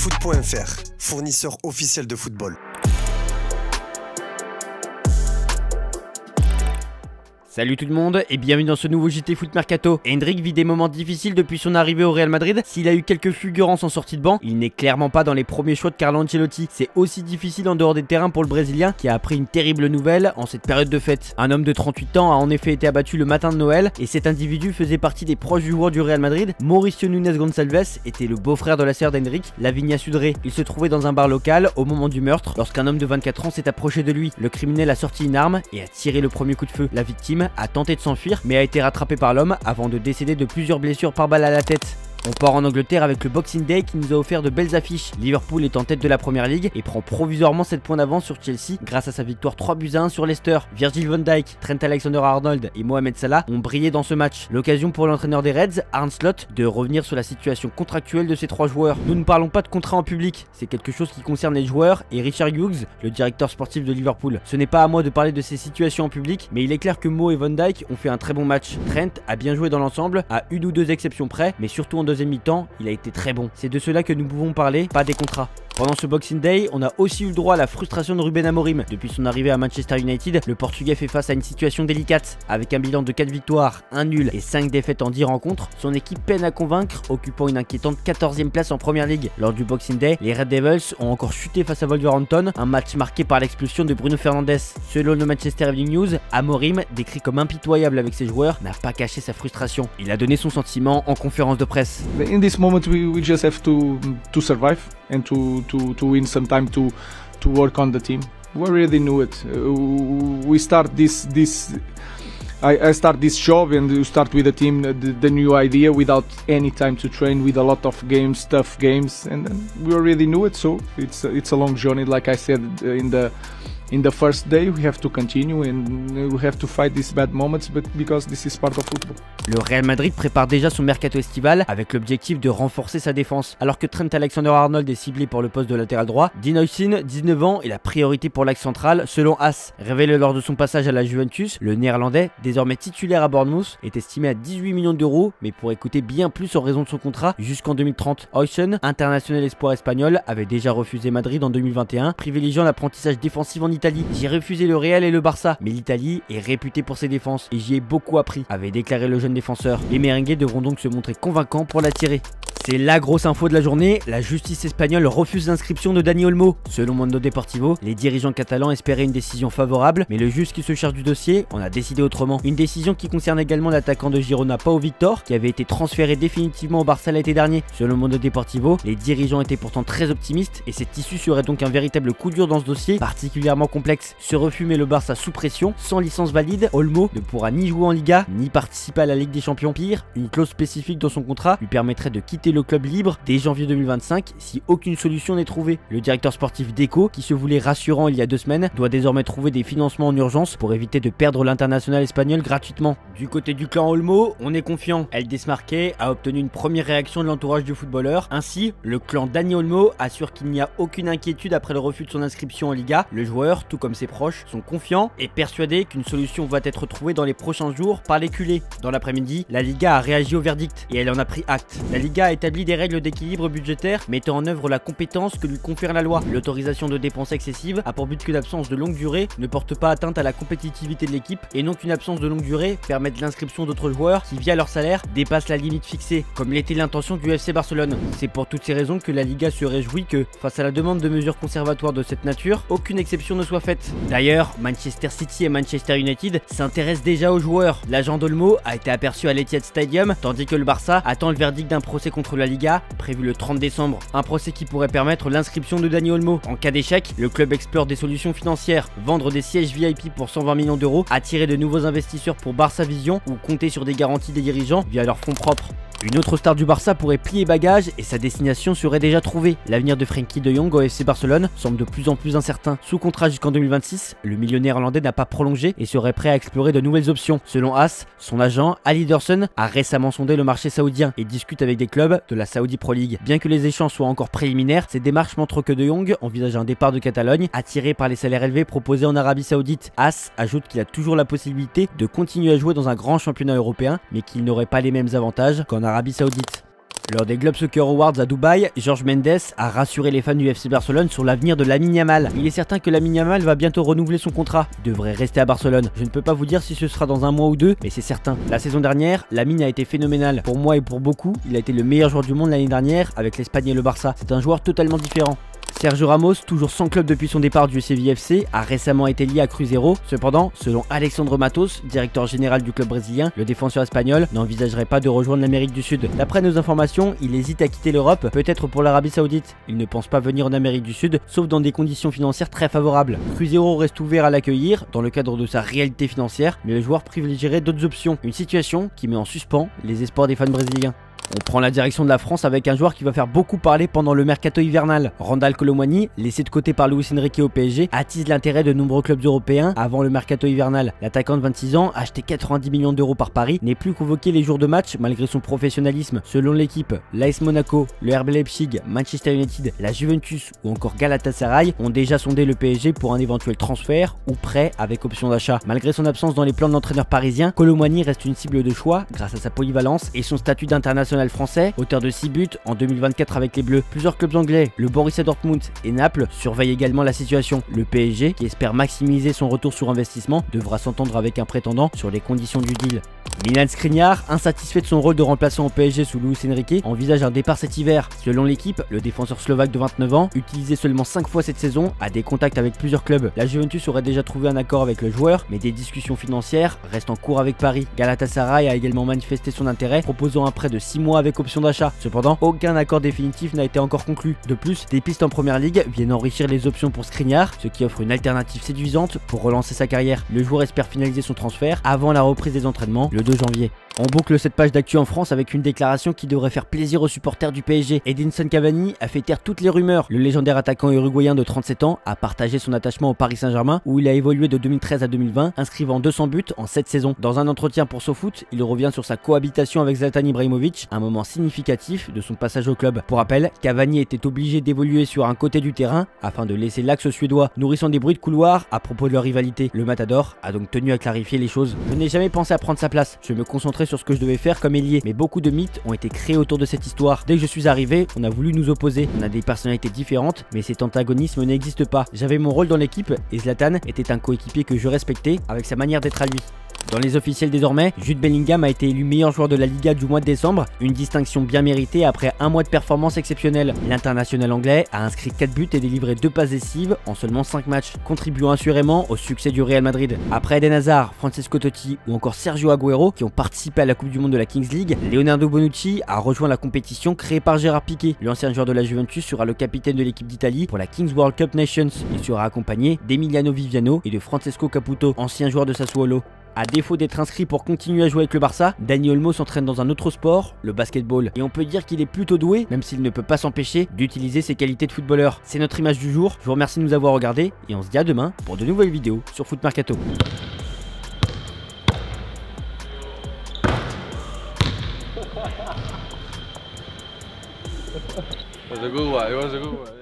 Foot.fr, fournisseur officiel de football. Salut tout le monde et bienvenue dans ce nouveau JT Foot Mercato. Endrick vit des moments difficiles depuis son arrivée au Real Madrid. S'il a eu quelques fulgurances en sortie de banc, il n'est clairement pas dans les premiers choix de Carlo Ancelotti. C'est aussi difficile en dehors des terrains pour le Brésilien qui a appris une terrible nouvelle en cette période de fête. Un homme de 38 ans a en effet été abattu le matin de Noël et cet individu faisait partie des proches du joueur du Real Madrid. Mauricio Núñez Gonçalves était le beau-frère de la sœur d'Endrick, Lavina Sudré. Il se trouvait dans un bar local au moment du meurtre lorsqu'un homme de 24 ans s'est approché de lui. Le criminel a sorti une arme et a tiré le premier coup de feu. La victime a tenté de s'enfuir mais a été rattrapé par l'homme avant de décéder de plusieurs blessures par balle à la tête. On part en Angleterre avec le Boxing Day qui nous a offert de belles affiches. Liverpool est en tête de la première ligue et prend provisoirement 7 points d'avance sur Chelsea grâce à sa victoire 3-1 sur Leicester. Virgil van Dijk, Trent Alexander-Arnold et Mohamed Salah ont brillé dans ce match. L'occasion pour l'entraîneur des Reds, Arne Slot, de revenir sur la situation contractuelle de ces 3 joueurs. Nous ne parlons pas de contrat en public, c'est quelque chose qui concerne les joueurs et Richard Hughes, le directeur sportif de Liverpool. Ce n'est pas à moi de parler de ces situations en public, mais il est clair que Mo et Van Dijk ont fait un très bon match. Trent a bien joué dans l'ensemble, à une ou deux exceptions près, mais surtout en deuxième mi-temps, il a été très bon. C'est de cela que nous pouvons parler, pas des contrats. Pendant ce Boxing Day, on a aussi eu le droit à la frustration de Ruben Amorim. Depuis son arrivée à Manchester United, le Portugais fait face à une situation délicate. Avec un bilan de 4 victoires, 1 nul et 5 défaites en 10 rencontres, son équipe peine à convaincre, occupant une inquiétante 14e place en Première Ligue. Lors du Boxing Day, les Red Devils ont encore chuté face à Wolverhampton, un match marqué par l'expulsion de Bruno Fernandes. Selon le Manchester Evening News, Amorim, décrit comme impitoyable avec ses joueurs, n'a pas caché sa frustration. Il a donné son sentiment en conférence de presse. In this moment we just have to survive and to win some time to work on the team. We already knew it. We start I start this job and you start with the team the new idea without any time to train, with a lot of games, tough games, and we already knew it. So it's a long journey, like I said in the first day. We have to continue and we have to fight these bad moments, but because this is part of football. Le Real Madrid prépare déjà son mercato estival avec l'objectif de renforcer sa défense. Alors que Trent Alexander-Arnold est ciblé pour le poste de latéral droit, Dean Huijsen, 19 ans, est la priorité pour l'axe central selon AS. Révélé lors de son passage à la Juventus, le néerlandais, désormais titulaire à Bournemouth, est estimé à 18 millions d'euros mais pourrait coûter bien plus en raison de son contrat jusqu'en 2030. Huijsen, international espoir espagnol, avait déjà refusé Madrid en 2021, privilégiant l'apprentissage défensif en Italie. J'ai refusé le Real et le Barça, mais l'Italie est réputée pour ses défenses et j'y ai beaucoup appris, avait déclaré le jeune défenseur. Les merengues devront donc se montrer convaincants pour l'attirer. C'est la grosse info de la journée, la justice espagnole refuse l'inscription de Dani Olmo. Selon Mundo Deportivo, les dirigeants catalans espéraient une décision favorable, mais le juge qui se charge du dossier en a décidé autrement. Une décision qui concerne également l'attaquant de Girona Pau Victor, qui avait été transféré définitivement au Barça l'été dernier. Selon Mundo Deportivo, les dirigeants étaient pourtant très optimistes et cette issue serait donc un véritable coup dur dans ce dossier particulièrement complexe. Ce refus met le Barça sous pression, sans licence valide, Olmo ne pourra ni jouer en Liga, ni participer à la Ligue des Champions. Pire, une clause spécifique dans son contrat lui permettrait de quitter le club libre dès janvier 2025 si aucune solution n'est trouvée. Le directeur sportif Deco, qui se voulait rassurant il y a 2 semaines, doit désormais trouver des financements en urgence pour éviter de perdre l'international espagnol gratuitement. Du côté du clan Olmo, on est confiant. El Desmarque a obtenu une première réaction de l'entourage du footballeur. Ainsi, le clan Dani Olmo assure qu'il n'y a aucune inquiétude après le refus de son inscription en Liga. Le joueur, tout comme ses proches, sont confiants et persuadés qu'une solution va être trouvée dans les prochains jours par les culés. Dans l'après-midi, la Liga a réagi au verdict et elle en a pris acte. La Liga a établi des règles d'équilibre budgétaire mettant en œuvre la compétence que lui confère la loi. L'autorisation de dépenses excessives a pour but que l'absence de longue durée ne porte pas atteinte à la compétitivité de l'équipe et non qu'une absence de longue durée permette l'inscription d'autres joueurs qui, via leur salaire, dépassent la limite fixée, comme l'était l'intention du FC Barcelone. C'est pour toutes ces raisons que la Liga se réjouit que, face à la demande de mesures conservatoires de cette nature, aucune exception ne soit faite. D'ailleurs, Manchester City et Manchester United s'intéressent déjà aux joueurs. L'agent d'Olmo a été aperçu à l'Etihad Stadium, tandis que le Barça attend le verdict d'un procès contre la Liga prévu le 30 décembre. Un procès qui pourrait permettre l'inscription de Dani Olmo. En cas d'échec, le club explore des solutions financières, vendre des sièges VIP pour 120 millions d'euros, attirer de nouveaux investisseurs pour Barça Vision ou compter sur des garanties des dirigeants via leurs fonds propres. Une autre star du Barça pourrait plier bagages et sa destination serait déjà trouvée. L'avenir de Frenkie de Jong au FC Barcelone semble de plus en plus incertain. Sous contrat jusqu'en 2026, le millionnaire hollandais n'a pas prolongé et serait prêt à explorer de nouvelles options. Selon AS, son agent, Ali Derson, a récemment sondé le marché saoudien et discute avec des clubs de la Saudi Pro League. Bien que les échanges soient encore préliminaires, ces démarches montrent que de Jong envisage un départ de Catalogne, attiré par les salaires élevés proposés en Arabie Saoudite. AS ajoute qu'il a toujours la possibilité de continuer à jouer dans un grand championnat européen, mais qu'il n'aurait pas les mêmes avantages qu'en Arabie Saoudite. Lors des Globe Soccer Awards à Dubaï, Jorge Mendes a rassuré les fans du FC Barcelone sur l'avenir de Lamine Yamal. Il est certain que Lamine Yamal va bientôt renouveler son contrat, il devrait rester à Barcelone. Je ne peux pas vous dire si ce sera dans un mois ou deux, mais c'est certain. La saison dernière, Lamine a été phénoménal. Pour moi et pour beaucoup, il a été le meilleur joueur du monde l'année dernière avec l'Espagne et le Barça. C'est un joueur totalement différent. Sergio Ramos, toujours sans club depuis son départ du Sevilla FC, a récemment été lié à Cruzeiro. Cependant, selon Alexandre Matos, directeur général du club brésilien, le défenseur espagnol n'envisagerait pas de rejoindre l'Amérique du Sud. D'après nos informations, il hésite à quitter l'Europe, peut-être pour l'Arabie Saoudite. Il ne pense pas venir en Amérique du Sud, sauf dans des conditions financières très favorables. Cruzeiro reste ouvert à l'accueillir, dans le cadre de sa réalité financière, mais le joueur privilégierait d'autres options. Une situation qui met en suspens les espoirs des fans brésiliens. On prend la direction de la France avec un joueur qui va faire beaucoup parler pendant le mercato hivernal. Randal Kolo Muani, laissé de côté par Luis Enrique au PSG, attise l'intérêt de nombreux clubs européens avant le mercato hivernal. L'attaquant de 26 ans, acheté 90 millions d'euros par Paris, n'est plus convoqué les jours de match malgré son professionnalisme. Selon l'équipe, l'AS Monaco, le RB Leipzig, Manchester United, la Juventus ou encore Galatasaray ont déjà sondé le PSG pour un éventuel transfert ou prêt avec option d'achat. Malgré son absence dans les plans de l'entraîneur parisien, Kolo Muani reste une cible de choix grâce à sa polyvalence et son statut d'international français, auteur de 6 buts en 2024 avec les Bleus. Plusieurs clubs anglais, le Borussia Dortmund et Naples, surveillent également la situation. Le PSG, qui espère maximiser son retour sur investissement, devra s'entendre avec un prétendant sur les conditions du deal. Milan Skriniar, insatisfait de son rôle de remplaçant au PSG sous Luis Enrique, envisage un départ cet hiver. Selon l'équipe, le défenseur slovaque de 29 ans, utilisé seulement 5 fois cette saison, a des contacts avec plusieurs clubs. La Juventus aurait déjà trouvé un accord avec le joueur, mais des discussions financières restent en cours avec Paris. Galatasaray a également manifesté son intérêt, proposant un prêt de 6 mois avec option d'achat. Cependant, aucun accord définitif n'a été encore conclu. De plus, des pistes en première ligue viennent enrichir les options pour Skriniar, ce qui offre une alternative séduisante pour relancer sa carrière. Le joueur espère finaliser son transfert avant la reprise des entraînements le 2 janvier. On boucle cette page d'actu en France avec une déclaration qui devrait faire plaisir aux supporters du PSG. Edinson Cavani a fait taire toutes les rumeurs. Le légendaire attaquant uruguayen de 37 ans a partagé son attachement au Paris Saint-Germain où il a évolué de 2013 à 2020, inscrivant 200 buts en 7 saisons. Dans un entretien pour SoFoot, il revient sur sa cohabitation avec Zlatan Ibrahimovic, un moment significatif de son passage au club. Pour rappel, Cavani était obligé d'évoluer sur un côté du terrain afin de laisser l'axe suédois, nourrissant des bruits de couloir à propos de leur rivalité. Le Matador a donc tenu à clarifier les choses. Je n'ai jamais pensé à prendre sa place. Je me concentrais sur ce que je devais faire comme ailier, mais beaucoup de mythes ont été créés autour de cette histoire. Dès que je suis arrivé, on a voulu nous opposer. On a des personnalités différentes, mais cet antagonisme n'existe pas. J'avais mon rôle dans l'équipe et Zlatan était un coéquipier que je respectais avec sa manière d'être à lui. Dans les officiels désormais, Jude Bellingham a été élu meilleur joueur de la Liga du mois de décembre, une distinction bien méritée après un mois de performance exceptionnelle. L'international anglais a inscrit 4 buts et délivré 2 passes décisives en seulement 5 matchs, contribuant assurément au succès du Real Madrid. Après Eden Hazard, Francesco Totti ou encore Sergio Agüero qui ont participé à la Coupe du Monde de la Kings League, Leonardo Bonucci a rejoint la compétition créée par Gérard Piqué. L'ancien joueur de la Juventus sera le capitaine de l'équipe d'Italie pour la Kings World Cup Nations. Il sera accompagné d'Emiliano Viviano et de Francesco Caputo, ancien joueur de Sassuolo. À défaut d'être inscrit pour continuer à jouer avec le Barça, Dani Olmo s'entraîne dans un autre sport, le basketball. Et on peut dire qu'il est plutôt doué, même s'il ne peut pas s'empêcher d'utiliser ses qualités de footballeur. C'est notre image du jour, je vous remercie de nous avoir regardés et on se dit à demain pour de nouvelles vidéos sur Foot Mercato. It was a good one.